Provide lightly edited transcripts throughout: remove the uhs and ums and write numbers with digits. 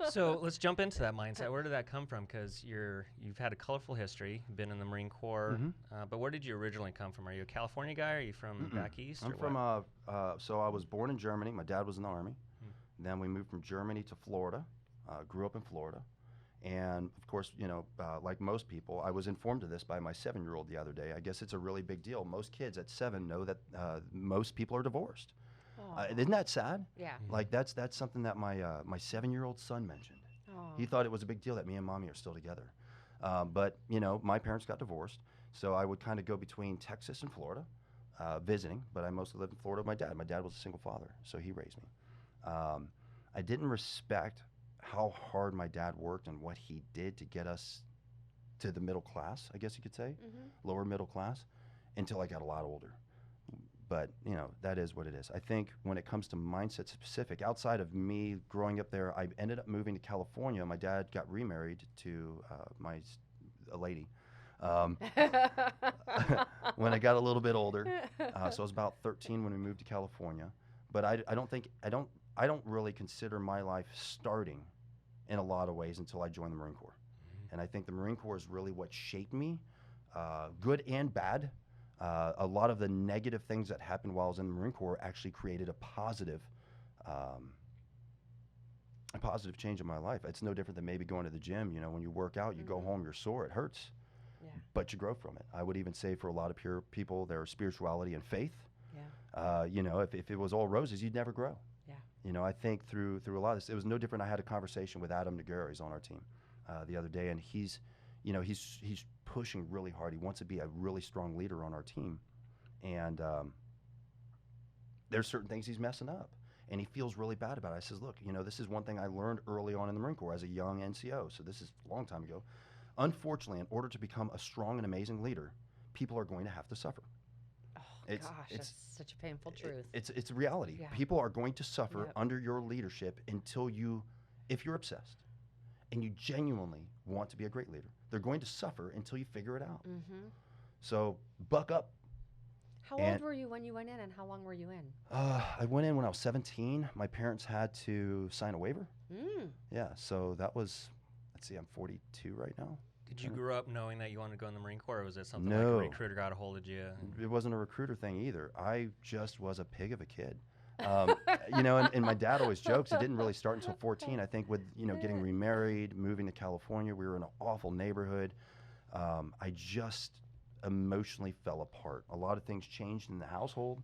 So let's jump into that mindset. Where did that come from? Because you've had a colorful history, been in the Marine Corps, but where did you originally come from? Are you a California guy? Are you from back east? I'm from, so I was born in Germany. My dad was in the Army. Then we moved from Germany to Florida, grew up in Florida. And of course, like most people, I was informed of this by my 7-year-old the other day. I guess it's a really big deal. Most kids at 7 know that most people are divorced. Isn't that sad? Yeah. Like that's something that my 7-year-old son mentioned. He thought it was a big deal that me and mommy are still together. But my parents got divorced, so I would kind of go between Texas and Florida, visiting. But I mostly lived in Florida with my dad. My dad was a single father, so he raised me. I didn't respect how hard my dad worked and what he did to get us to the middle class, I guess you could say, lower middle class, until I got a lot older. But, that is what it is. I think when it comes to mindset specific, outside of me growing up there, I ended up moving to California. My dad got remarried to a lady. When I got a little bit older, so I was about 13 when we moved to California. But I don't really consider my life starting in a lot of ways until I joined the Marine Corps. And I think the Marine Corps is really what shaped me, good and bad. A lot of the negative things that happened while I was in the Marine Corps actually created a positive change in my life. It's no different than maybe going to the gym. When you work out, you go home, you're sore, it hurts, but you grow from it. I would even say for a lot of people, their spirituality and faith, if it was all roses, you'd never grow. I think through a lot of this, it was no different. I had a conversation with Adam Nagura, he's on our team, the other day, and he's pushing really hard. He wants to be a really strong leader on our team, and there's certain things he's messing up, and he feels really bad about it. I says, look, this is one thing I learned early on in the Marine Corps as a young NCO, so this is a long time ago. Unfortunately, in order to become a strong and amazing leader, people are going to have to suffer. Gosh, that's such a painful truth. It's a reality. Yeah. People are going to suffer under your leadership if you're obsessed and you genuinely want to be a great leader, they're going to suffer until you figure it out. So buck up. How old were you when you went in, and how long were you in? I went in when I was 17. My parents had to sign a waiver. Yeah, so that was, let's see, I'm 42 right now. Did you grow up knowing that you wanted to go in the Marine Corps, or was it something No. like a recruiter got a hold of you? It wasn't a recruiter thing either. I just was a pig of a kid. And my dad always jokes, it didn't really start until 14. I think with, getting remarried, moving to California, we were in an awful neighborhood. I just emotionally fell apart. A lot of things changed in the household.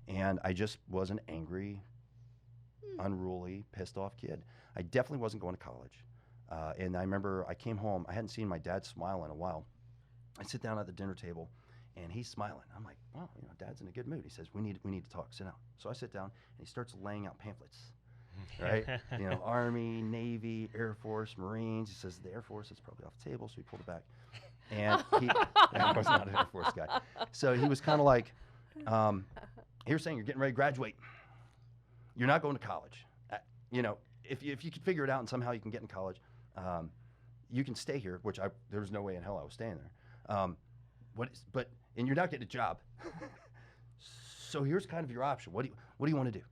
And I just was an angry, unruly, pissed off kid. I definitely wasn't going to college. And I remember I came home, I hadn't seen my dad smile in a while. I sit down at the dinner table and he's smiling. I'm like, wow, Dad's in a good mood. He says, we need to talk, sit down. So I sit down and he starts laying out pamphlets, right? Army, Navy, Air Force, Marines. He says, the Air Force is probably off the table, so he pulled it back. And I was not an Air Force guy. So he was kind of like, here's saying you're getting ready to graduate. You're not going to college. If you can figure it out and somehow you can get in college, you can stay here, which there was no way in hell I was staying there. And you're not getting a job. So here's kind of your option. What do you want to do?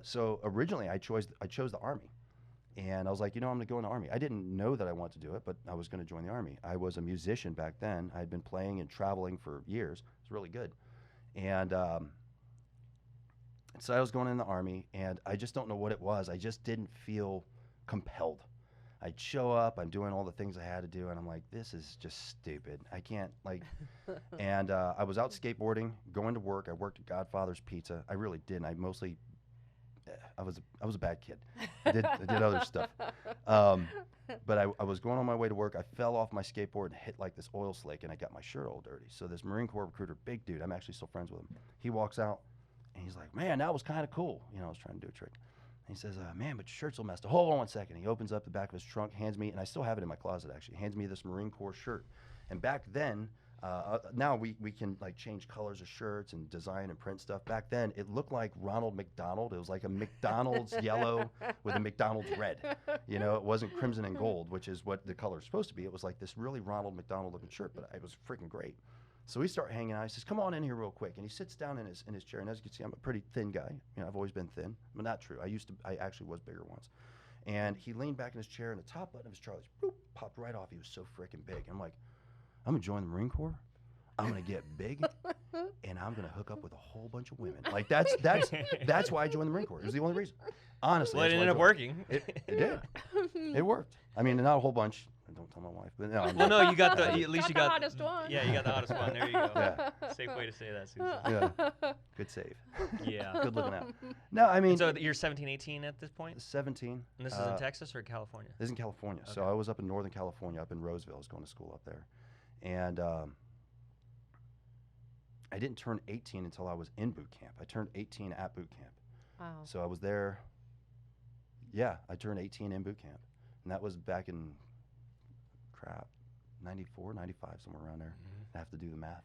So originally I chose the Army, and I was like, I'm going to go in the Army. I didn't know that I wanted to do it, but I was going to join the Army. I was a musician back then. I had been playing and traveling for years. It was really good, and so I was going in the Army, and I just don't know what it was. I just didn't feel compelled. I'd show up, I'm doing all the things I had to do, and I'm like, this is just stupid. I can't, and I was out skateboarding, going to work. I worked at Godfather's Pizza. I really didn't. I was a bad kid. I did other stuff. But I was going on my way to work. I fell off my skateboard and hit this oil slick, and I got my shirt all dirty. So this Marine Corps recruiter, big dude, I'm actually still friends with him. He walks out, and he's like, man, that was kind of cool. I was trying to do a trick. And he says, man, but your shirt's all messed up. Hold on 1 second. He opens up the back of his trunk, hands me, and I still have it in my closet actually, hands me this Marine Corps shirt. And back then, now we can change colors of shirts and design and print stuff. Back then, it looked like Ronald McDonald. It was like a McDonald's yellow with a McDonald's red. It wasn't crimson and gold, which is what the color is supposed to be. It was like this really Ronald McDonald looking shirt, but it was freaking great. So we start hanging out. He says, come on in here real quick. And he sits down in his chair. And as you can see, I'm a pretty thin guy. I've always been thin. But not true. I actually was bigger once. And he leaned back in his chair, and the top button of his Charlie's popped right off. He was so freaking big. I'm like, I'm gonna join the Marine Corps. I'm gonna get big, and I'm gonna hook up with a whole bunch of women. Like that's why I joined the Marine Corps. It was the only reason. Honestly, well, it ended up working. It did. It worked. I mean, not a whole bunch. Don't tell my wife, but no. Well, no, you got at least you got the hottest one. Yeah, you got the hottest one. There you go. Yeah. Safe way to say that, Susan. Yeah. Good save. Yeah. Good looking out. No, I mean. So you're 17, 18 at this point? 17. And this is in Texas or California? This is in California. Okay. So I was up in Northern California, up in Roseville. I was going to school up there. And I didn't turn 18 until I was in boot camp. I turned 18 at boot camp. Wow. So I was there. Yeah, I turned 18 in boot camp. And that was back in, 94, 95, somewhere around there. I have to do the math.